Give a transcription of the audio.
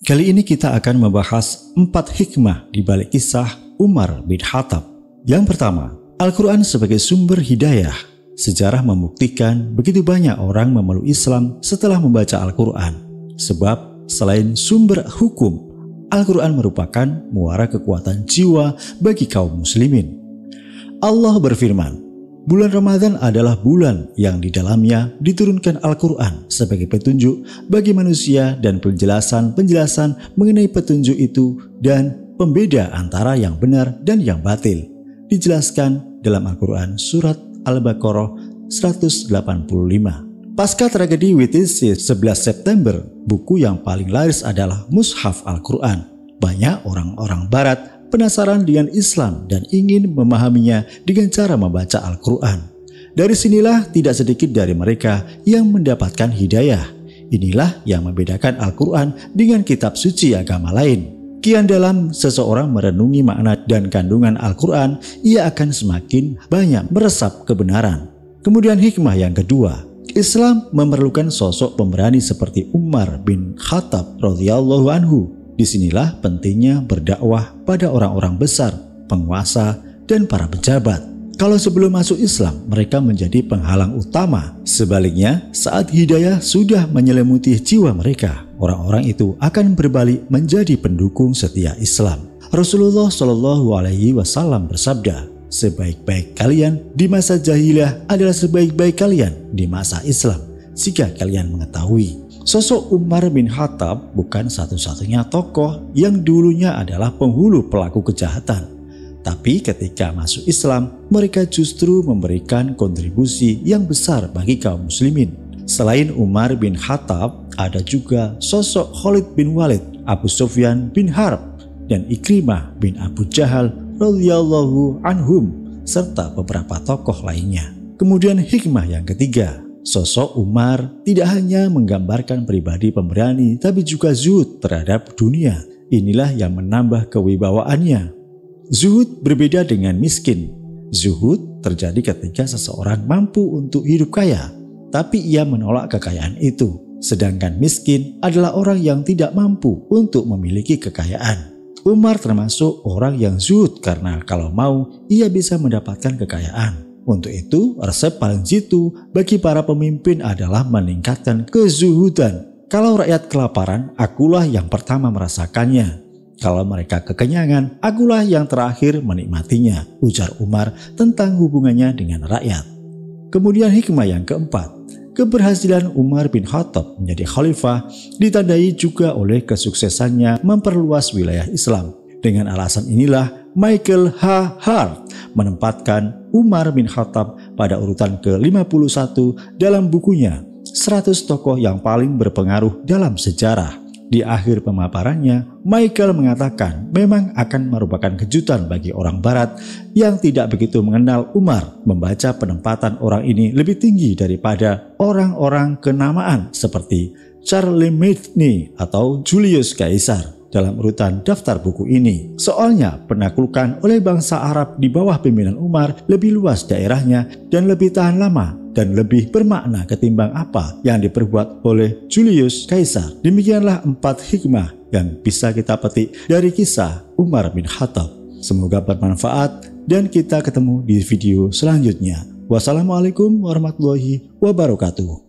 Kali ini kita akan membahas 4 hikmah di balik kisah Umar bin Khattab. Yang pertama, Al-Quran sebagai sumber hidayah. Sejarah membuktikan begitu banyak orang memeluk Islam setelah membaca Al-Quran. Sebab selain sumber hukum, Al-Quran merupakan muara kekuatan jiwa bagi kaum muslimin. Allah berfirman, bulan Ramadan adalah bulan yang di dalamnya diturunkan Al-Quran sebagai petunjuk bagi manusia dan penjelasan mengenai petunjuk itu dan pembeda antara yang benar dan yang batil. Dijelaskan dalam Al-Quran surat Al-Baqarah 185. Pasca tragedi WTC 11 September, buku yang paling laris adalah Mushaf Al-Quran. Banyak orang-orang barat penasaran dengan Islam dan ingin memahaminya dengan cara membaca Al-Quran. Dari sinilah tidak sedikit dari mereka yang mendapatkan hidayah. Inilah yang membedakan Al-Quran dengan kitab suci agama lain. Kian dalam seseorang merenungi makna dan kandungan Al-Quran, ia akan semakin banyak meresap kebenaran. Kemudian hikmah yang kedua, Islam memerlukan sosok pemberani seperti Umar bin Khattab radhiyallahu anhu. Disinilah pentingnya berdakwah pada orang-orang besar, penguasa, dan para pejabat. Kalau sebelum masuk Islam, mereka menjadi penghalang utama. Sebaliknya, saat hidayah sudah menyelimuti jiwa mereka, orang-orang itu akan berbalik menjadi pendukung setia Islam. Rasulullah Shallallahu Alaihi Wasallam bersabda, sebaik-baik kalian di masa jahiliyah adalah sebaik-baik kalian di masa Islam, jika kalian mengetahui. Sosok Umar bin Khattab bukan satu-satunya tokoh yang dulunya adalah penghulu pelaku kejahatan. Tapi ketika masuk Islam, mereka justru memberikan kontribusi yang besar bagi kaum muslimin. Selain Umar bin Khattab, ada juga sosok Khalid bin Walid, Abu Sufyan bin Harb, dan Ikrimah bin Abu Jahal radhiyallahu anhum, serta beberapa tokoh lainnya. Kemudian hikmah yang ketiga, sosok Umar tidak hanya menggambarkan pribadi pemberani, tapi juga zuhud terhadap dunia. Inilah yang menambah kewibawaannya. Zuhud berbeda dengan miskin. Zuhud terjadi ketika seseorang mampu untuk hidup kaya, tapi ia menolak kekayaan itu. Sedangkan miskin adalah orang yang tidak mampu untuk memiliki kekayaan. Umar termasuk orang yang zuhud karena kalau mau, ia bisa mendapatkan kekayaan. Untuk itu, resep paling jitu bagi para pemimpin adalah meningkatkan kezuhudan. Kalau rakyat kelaparan, akulah yang pertama merasakannya. Kalau mereka kekenyangan, akulah yang terakhir menikmatinya, ujar Umar tentang hubungannya dengan rakyat. Kemudian hikmah yang keempat, keberhasilan Umar bin Khattab menjadi khalifah ditandai juga oleh kesuksesannya memperluas wilayah Islam. Dengan alasan inilah Michael H. Hart menempatkan Umar bin Khattab pada urutan ke-51 dalam bukunya 100 tokoh yang paling berpengaruh dalam sejarah. Di akhir pemaparannya, Michael mengatakan memang akan merupakan kejutan bagi orang barat yang tidak begitu mengenal Umar membaca penempatan orang ini lebih tinggi daripada orang-orang kenamaan seperti Charlemagne atau Julius Caesar dalam urutan daftar buku ini. Soalnya penaklukan oleh bangsa Arab di bawah pimpinan Umar lebih luas daerahnya dan lebih tahan lama dan lebih bermakna ketimbang apa yang diperbuat oleh Julius Caesar. Demikianlah 4 hikmah yang bisa kita petik dari kisah Umar bin Khattab. Semoga bermanfaat dan kita ketemu di video selanjutnya. Wassalamualaikum warahmatullahi wabarakatuh.